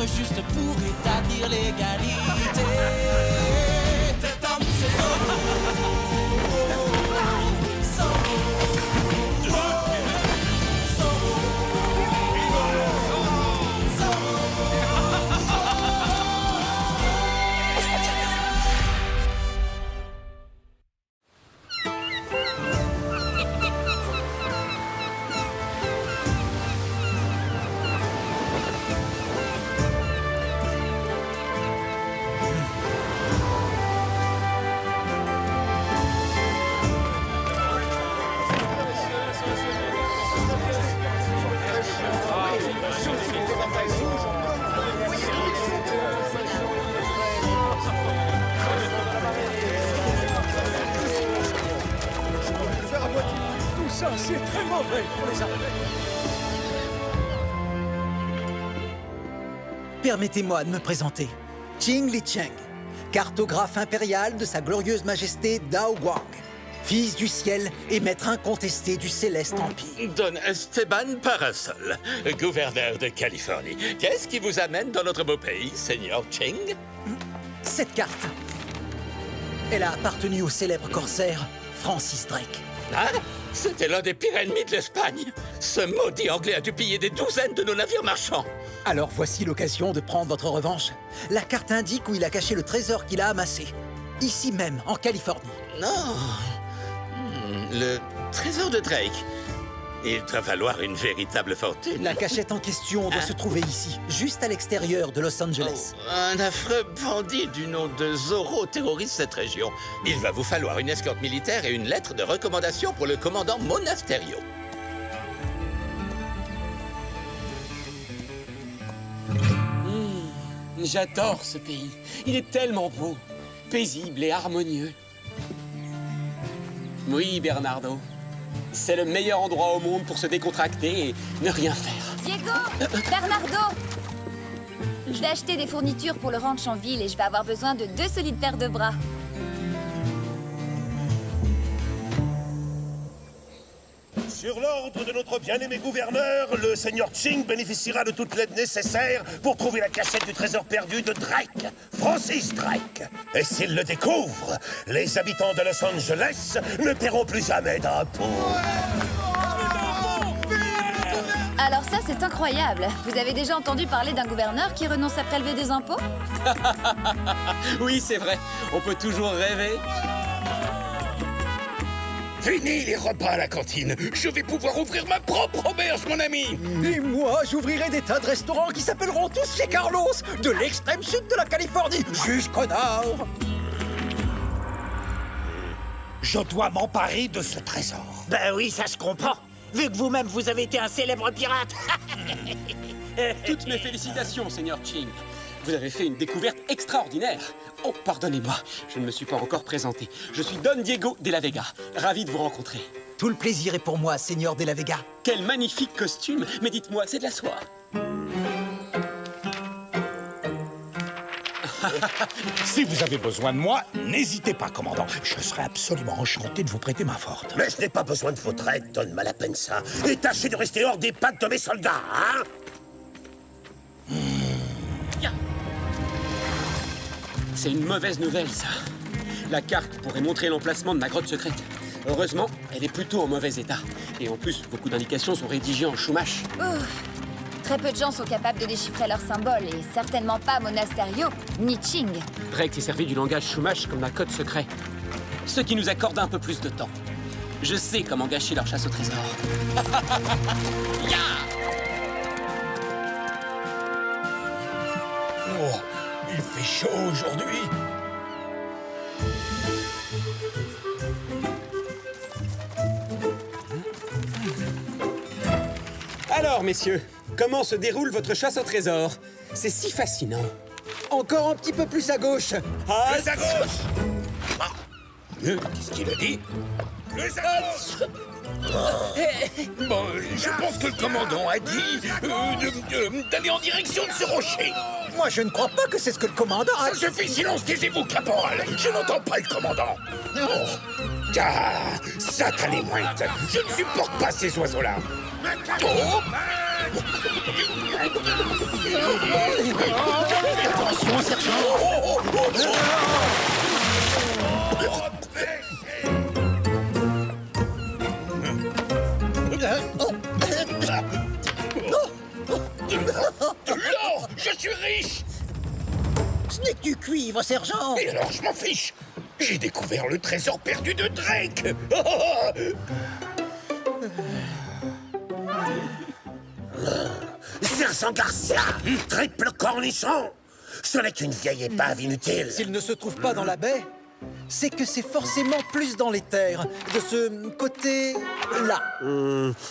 juste pour établir l'égalité. Cet homme, c'est C'est très mauvais pour les armées. Permettez-moi de me présenter. Qing Licheng, cartographe impérial de sa glorieuse majesté Dao Guang, fils du ciel et maître incontesté du céleste empire. Don Esteban Parasol, gouverneur de Californie. Qu'est-ce qui vous amène dans notre beau pays, Seigneur Qing? Cette carte, elle a appartenu au célèbre corsaire Francis Drake. Ah, c'était l'un des pires ennemis de l'Espagne. Ce maudit Anglais a dû piller des douzaines de nos navires marchands. Alors voici l'occasion de prendre votre revanche. La carte indique où il a caché le trésor qu'il a amassé. Ici même, en Californie. Non. Le trésor de Drake. Il doit valoir une véritable fortune. La cachette en question doit se trouver ici, juste à l'extérieur de Los Angeles. Oh, un affreux bandit du nom de Zorro terrorise cette région. Il va vous falloir une escorte militaire et une lettre de recommandation pour le commandant Monasterio. J'adore ce pays. Il est tellement beau, paisible et harmonieux. Oui, Bernardo. C'est le meilleur endroit au monde pour se décontracter et ne rien faire. Diego! Bernardo! Je vais acheter des fournitures pour le ranch en ville et je vais avoir besoin de 2 solides paires de bras. Sur l'ordre de notre bien-aimé gouverneur, le seigneur Qing bénéficiera de toute l'aide nécessaire pour trouver la cachette du trésor perdu de Drake, Francis Drake. Et s'il le découvre, les habitants de Los Angeles ne paieront plus jamais d'impôts. Alors ça, c'est incroyable. Vous avez déjà entendu parler d'un gouverneur qui renonce à prélever des impôts? Oui, c'est vrai. On peut toujours rêver. Fini les repas à la cantine. Je vais pouvoir ouvrir ma propre auberge, mon ami. Et moi, j'ouvrirai des tas de restaurants qui s'appelleront tous chez Carlos, de l'extrême sud de la Californie jusqu'au nord. Je dois m'emparer de ce trésor. Ben oui, ça se comprend. Vu que vous-même, vous avez été un célèbre pirate. Toutes mes félicitations, Seigneur Qing. Vous avez fait une découverte extraordinaire. Oh, pardonnez-moi, je ne me suis pas encore présenté. Je suis Don Diego de la Vega. Ravi de vous rencontrer. Tout le plaisir est pour moi, Seigneur de la Vega. Quel magnifique costume. Mais dites-moi, c'est de la soie. Si vous avez besoin de moi, n'hésitez pas, commandant. Je serai absolument enchanté de vous prêter main forte. Mais je n'ai pas besoin de votre aide, Don Malapensa. Et tâchez de rester hors des pattes de mes soldats, hein? C'est une mauvaise nouvelle, ça. La carte pourrait montrer l'emplacement de ma grotte secrète. Heureusement, elle est plutôt en mauvais état. Et en plus, beaucoup d'indications sont rédigées en chumash. Ouf. Très peu de gens sont capables de déchiffrer leurs symboles, et certainement pas Monasterio, ni Qing. Drake s'est servi du langage chumash comme d'un code secret. Ce qui nous accorde un peu plus de temps. Je sais comment gâcher leur chasse au trésor. Ya! Oh, il fait chaud aujourd'hui. Alors, messieurs, comment se déroule votre chasse au trésor? C'est si fascinant. Encore un petit peu plus à gauche. Ah, Plus à gauche. Qu'est-ce qu'il a dit? Plus à gauche. Bon, je pense que le commandant a dit d'aller en direction de ce rocher. Moi, je ne crois pas que c'est ce que le commandant a... Ça suffit, silence, taisez-vous, caporal. Je n'entends pas le commandant. Oh. Ah, satané mouette. Je ne supporte pas ces oiseaux-là. Oh. Attention, sergent. De l'or! Je suis riche! Ce n'est que du cuivre, sergent. Et alors, je m'en fiche! J'ai découvert le trésor perdu de Drake! Sergent Garcia! Triple cornichon! Ce n'est qu'une vieille épave inutile! S'il ne se trouve pas dans la baie, c'est que c'est forcément plus dans les terres, de ce côté-là.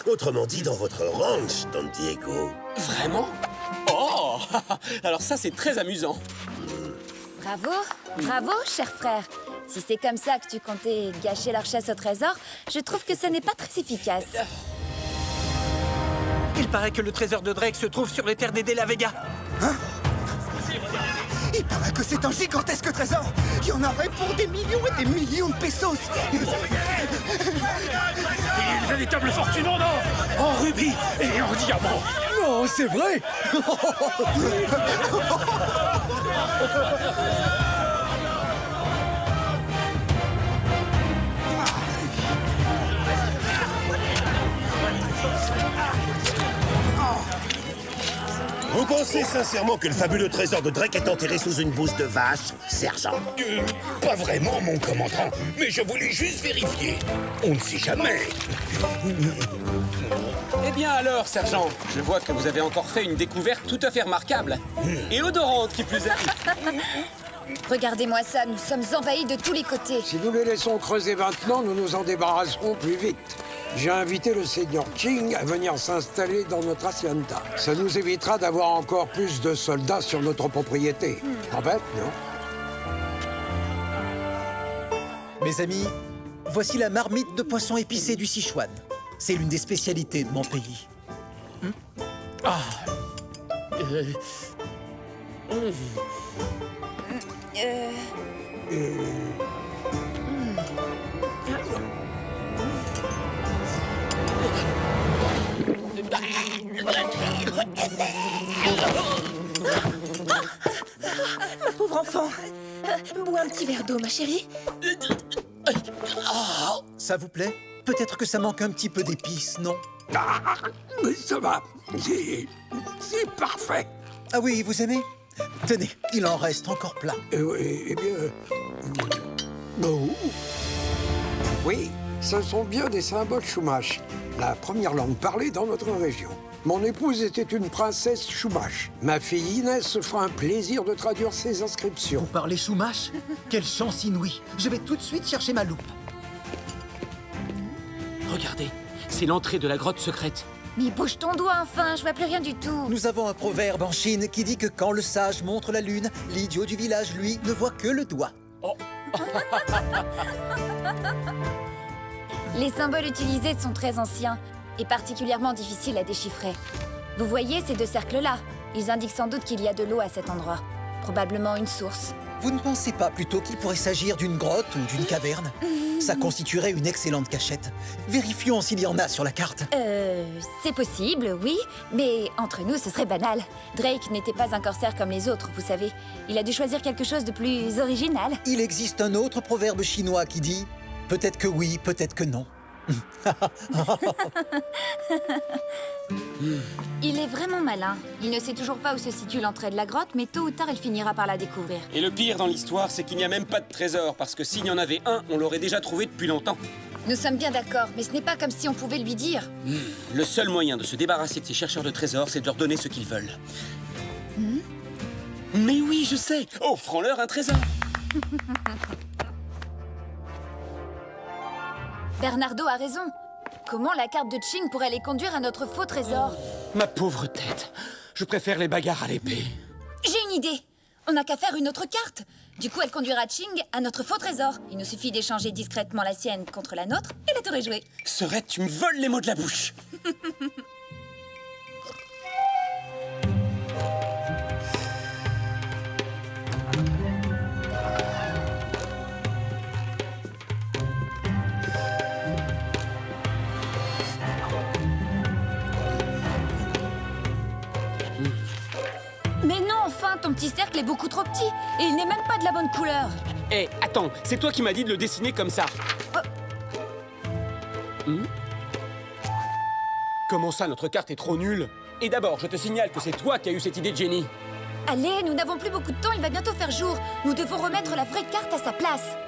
Autrement dit, dans votre ranch, Don Diego. Vraiment? Oh! Alors ça, c'est très amusant. Bravo, bravo, cher frère. Si c'est comme ça que tu comptais gâcher leur chasse au trésor, je trouve que ce n'est pas très efficace. Il paraît que le trésor de Drake se trouve sur les terres des De La Vega. Il paraît que c'est un gigantesque trésor. Il y en aurait pour des millions et des millions de pesos. Il y a une véritable fortune en or, en rubis et en diamants. Non, c'est vrai. Vous pensez sincèrement que le fabuleux trésor de Drake est enterré sous une bouse de vache, sergent? Pas vraiment, mon commandant, mais je voulais juste vérifier. On ne sait jamais. Eh bien alors, sergent, je vois que vous avez encore fait une découverte tout à fait remarquable. Et odorante, qui plus est. Regardez-moi ça, nous sommes envahis de tous les côtés. Si nous les laissons creuser maintenant, nous nous en débarrasserons plus vite. J'ai invité le seigneur Ching à venir s'installer dans notre hacienda. Ça nous évitera d'avoir encore plus de soldats sur notre propriété. Pas bête, non? Mes amis, voici la marmite de poisson épicé du Sichuan. C'est l'une des spécialités de mon pays. Pauvre enfant. Bois un petit verre d'eau, ma chérie. Ça vous plaît? Peut-être que ça manque un petit peu d'épices, non? Mais ça va. C'est parfait. Ah oui, vous aimez? Tenez, il en reste encore plein. Eh bien... Oh. Oui, ce sont bien des symboles Chumash, la première langue parlée dans notre région. Mon épouse était une princesse Chumash. Ma fille Inès se fera un plaisir de traduire ces inscriptions. Vous parlez Chumash? Quelle chance inouïe! Je vais tout de suite chercher ma loupe. Regardez, c'est l'entrée de la grotte secrète. Mais bouge ton doigt enfin, je vois plus rien du tout. Nous avons un proverbe en Chine qui dit que quand le sage montre la lune, l'idiot du village, lui, ne voit que le doigt. Les symboles utilisés sont très anciens et particulièrement difficiles à déchiffrer. Vous voyez ces deux cercles-là? Ils indiquent sans doute qu'il y a de l'eau à cet endroit. Probablement une source. Vous ne pensez pas plutôt qu'il pourrait s'agir d'une grotte ou d'une caverne? Ça constituerait une excellente cachette. Vérifions s'il y en a sur la carte. C'est possible, oui, mais entre nous, ce serait banal. Drake n'était pas un corsaire comme les autres, vous savez. Il a dû choisir quelque chose de plus original. Il existe un autre proverbe chinois qui dit « Peut-être que oui, peut-être que non ». Il est vraiment malin. Il ne sait toujours pas où se situe l'entrée de la grotte, mais tôt ou tard, il finira par la découvrir. Et le pire dans l'histoire, c'est qu'il n'y a même pas de trésor, parce que s'il y en avait un, on l'aurait déjà trouvé depuis longtemps. Nous sommes bien d'accord, mais ce n'est pas comme si on pouvait lui dire. Le seul moyen de se débarrasser de ces chercheurs de trésors, c'est de leur donner ce qu'ils veulent. Mais oui, je sais. Offrons-leur un trésor. Bernardo a raison. Comment la carte de Ching pourrait les conduire à notre faux trésor? Ma pauvre tête. Je préfère les bagarres à l'épée. J'ai une idée. On n'a qu'à faire une autre carte. Du coup, elle conduira Ching à notre faux trésor. Il nous suffit d'échanger discrètement la sienne contre la nôtre et la tour est jouée. Serette, tu me voles les mots de la bouche. Ton petit cercle est beaucoup trop petit, et il n'est même pas de la bonne couleur. Hé, attends, c'est toi qui m'as dit de le dessiner comme ça. Comment ça, notre carte est trop nulle? Et d'abord, je te signale que c'est toi qui as eu cette idée de génie. Allez, nous n'avons plus beaucoup de temps, il va bientôt faire jour. Nous devons remettre la vraie carte à sa place.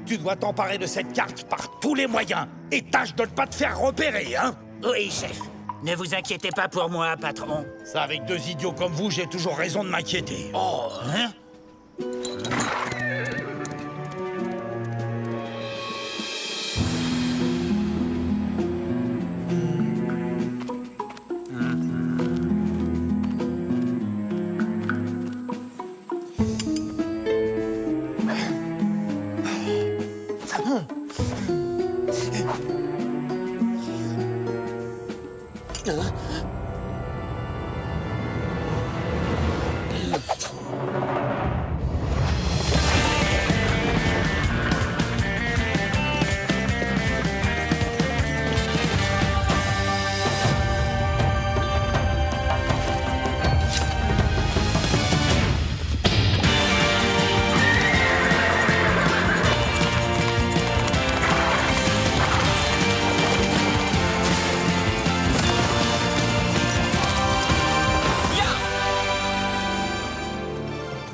Tu dois t'emparer de cette carte par tous les moyens. Et tâche de ne pas te faire repérer, hein? Oui, chef. Ne vous inquiétez pas pour moi, patron. Ça, avec deux idiots comme vous, j'ai toujours raison de m'inquiéter. Oh, hein?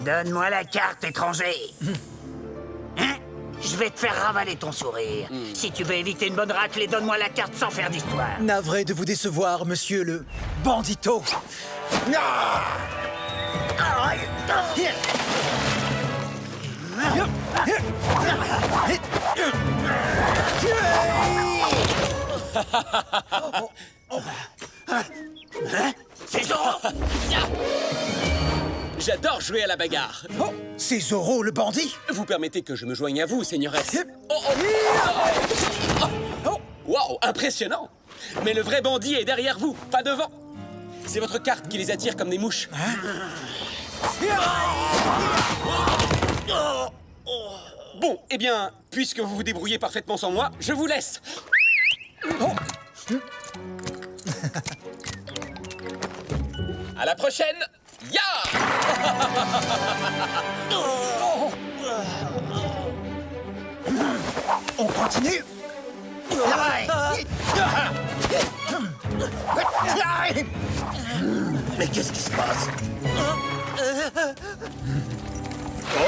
Donne-moi la carte, étranger. Hein? Je vais te faire ravaler ton sourire. Si tu veux éviter une bonne raclée, donne-moi la carte sans faire d'histoire. Navré de vous décevoir, monsieur le bandito. C'est Zoro! J'adore jouer à la bagarre. Oh, c'est Zoro le bandit. Vous permettez que je me joigne à vous, seigneuresse. Waouh, impressionnant. Mais le vrai bandit est derrière vous, pas devant. C'est votre carte qui les attire comme des mouches. Bon, eh bien, puisque vous vous débrouillez parfaitement sans moi, je vous laisse. À la prochaine. Ya! On continue. Mais qu'est-ce qui se passe? Oh!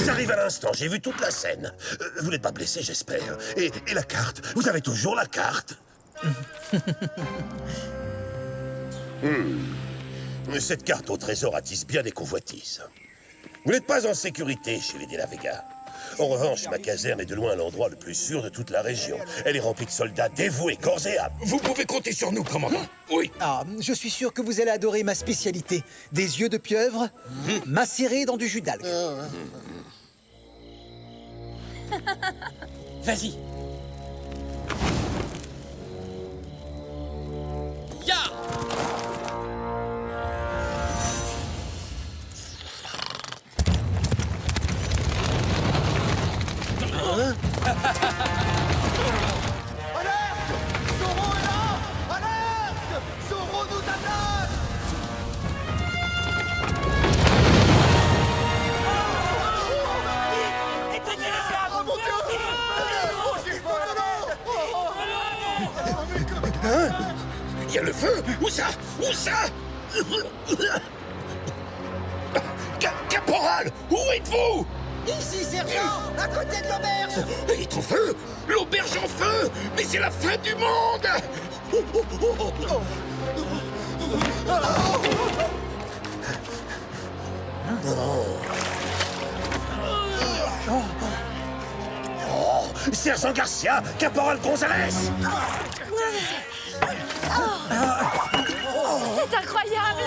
J'arrive à l'instant, j'ai vu toute la scène. Vous n'êtes pas blessé, j'espère. Et la carte? Vous avez toujours la carte? Cette carte au trésor attise bien des convoitises. Vous n'êtes pas en sécurité chez les de la Vega. En revanche, ma caserne est de loin l'endroit le plus sûr de toute la région. Elle est remplie de soldats dévoués, corps et âme. Vous pouvez compter sur nous, commandant. Oui. Ah, je suis sûr que vous allez adorer ma spécialité. Des yeux de pieuvre macérés dans du jus d'algue. Vas-y. Ya! Il y a le feu. Où ça? Où ça? Caporal, où êtes-vous? Ici, sergent, à côté de l'auberge. Il est en feu. L'auberge en feu. Mais c'est la fin du monde. Sergent Garcia, Caporal Gonzalez. C'est incroyable!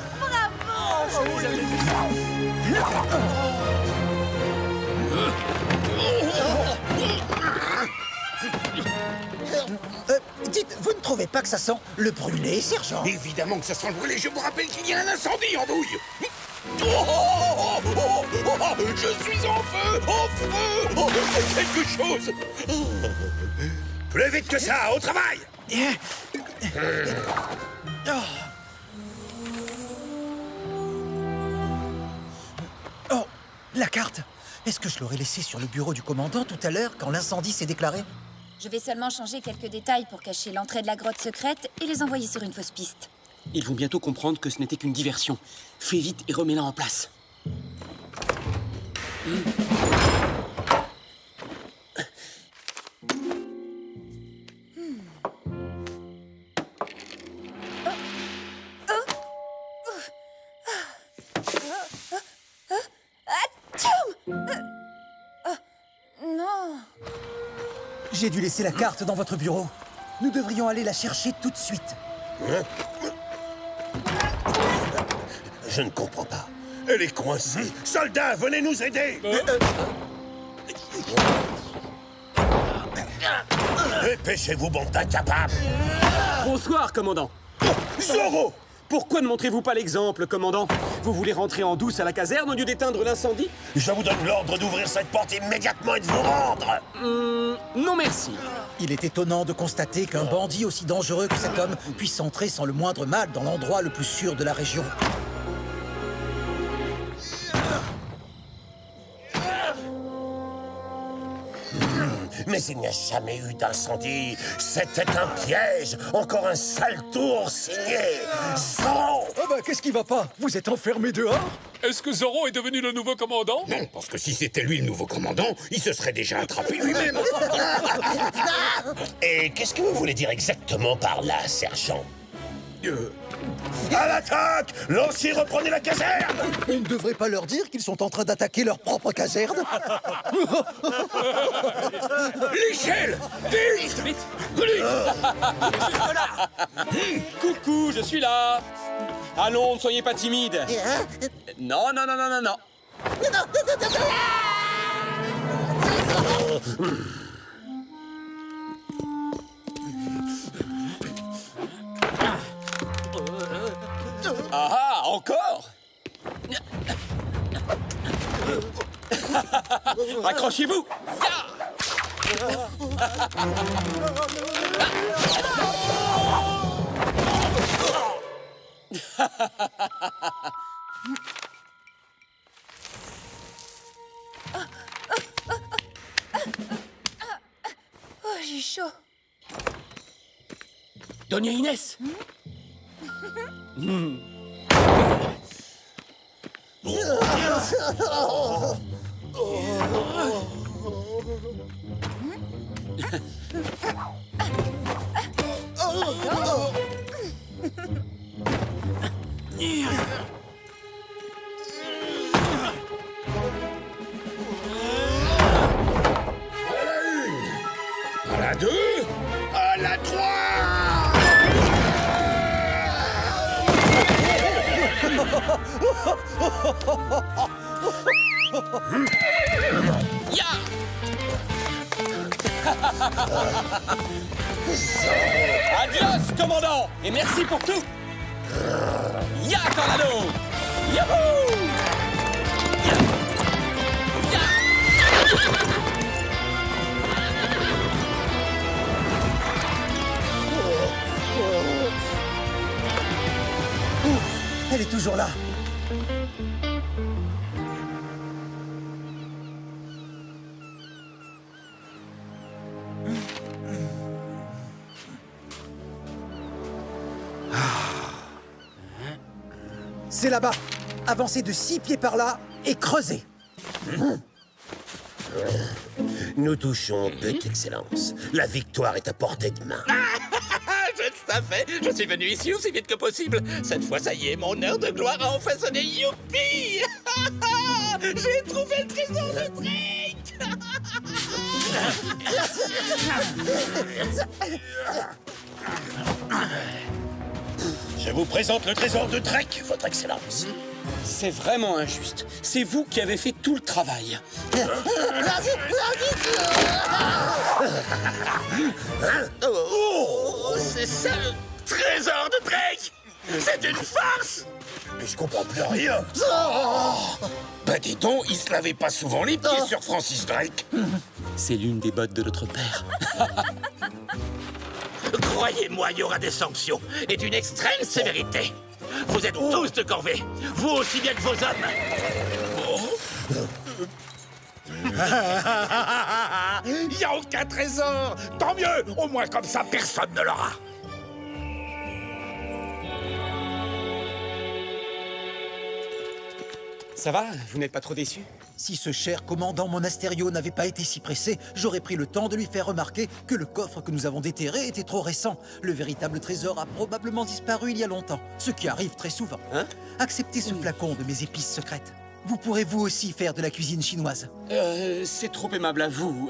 Bravo! Dites, vous ne trouvez pas que ça sent le brûlé, sergent? Évidemment que ça sent le brûlé. Je vous rappelle qu'il y a un incendie en douille. Je suis en feu! En feu! C'est quelque chose! Plus vite que ça, au travail! Oh, la carte! Est-ce que je l'aurais laissée sur le bureau du commandant tout à l'heure quand l'incendie s'est déclaré? Je vais seulement changer quelques détails pour cacher l'entrée de la grotte secrète et les envoyer sur une fausse piste. Ils vont bientôt comprendre que ce n'était qu'une diversion. Fais vite et remets-la en place. Non. J'ai dû laisser la carte dans votre bureau. Nous devrions aller la chercher tout de suite. Je ne comprends pas. Elle est coincée. Soldats, venez nous aider! Dépêchez-vous, bande d'incapables! Bonsoir, commandant. Zorro! Pourquoi ne montrez-vous pas l'exemple, commandant? Vous voulez rentrer en douce à la caserne au lieu d'éteindre l'incendie? Je vous donne l'ordre d'ouvrir cette porte immédiatement et de vous rendre! Non merci. Il est étonnant de constater qu'un bandit aussi dangereux que cet homme puisse entrer sans le moindre mal dans l'endroit le plus sûr de la région. Mais il n'y a jamais eu d'incendie. C'était un piège. Encore un sale tour signé. Zorro! Oh bah, qu'est-ce qui va pas? Vous êtes enfermé dehors? Est-ce que Zorro est devenu le nouveau commandant? Non, parce que si c'était lui le nouveau commandandant, il se serait déjà attrapé lui-même. Et qu'est-ce que vous voulez dire exactement par là, sergent? À l'attaque! Lancier, reprenez la caserne! Il ne devrait pas leur dire qu'ils sont en train d'attaquer leur propre caserne? L'échelle! Vite! Vite. Là! Coucou, je suis là. Allons, ne soyez pas timide. Non, non, non, non, non, non. Ah, encore? Accrochez-vous! Oh, j'ai chaud. Doña Inès! À la 2, à la 3. Ya! Adios, commandant! Et merci pour tout! Ya, Tornado! Yahoo! Ya! Ya! Elle est toujours là. C'est là-bas. Avancez de 6 pieds par là et creusez. Nous touchons peu, Excellence. La victoire est à portée de main. Je le savais. Je suis venu ici aussi vite que possible. Cette fois, ça y est, mon heure de gloire a enfin sonné. Youpi! J'ai trouvé le trésor de Drake! Je vous présente le trésor de Drake, Votre Excellence. C'est vraiment injuste. C'est vous qui avez fait tout le travail. Oh, c'est ça le trésor de Drake! C'est une farce! Mais je comprends plus rien. Bah dis donc, il se lavait pas souvent les pieds sur Francis Drake. C'est l'une des bottes de notre père. Croyez-moi, il y aura des sanctions et d'une extrême sévérité. Vous êtes tous de corvée, vous aussi bien que vos hommes. Il n'y a aucun trésor. Tant mieux, au moins comme ça, personne ne l'aura. Ça va? Vous n'êtes pas trop déçu? Si ce cher commandant Monasterio n'avait pas été si pressé, j'aurais pris le temps de lui faire remarquer que le coffre que nous avons déterré était trop récent. Le véritable trésor a probablement disparu il y a longtemps, ce qui arrive très souvent. Hein? Acceptez ce flacon de mes épices secrètes. Vous pourrez vous aussi faire de la cuisine chinoise. C'est trop aimable à vous.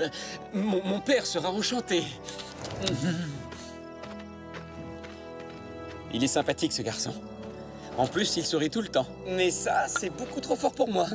Mon père sera enchanté. Il est sympathique, ce garçon. En plus, il sourit tout le temps. Mais ça, c'est beaucoup trop fort pour moi.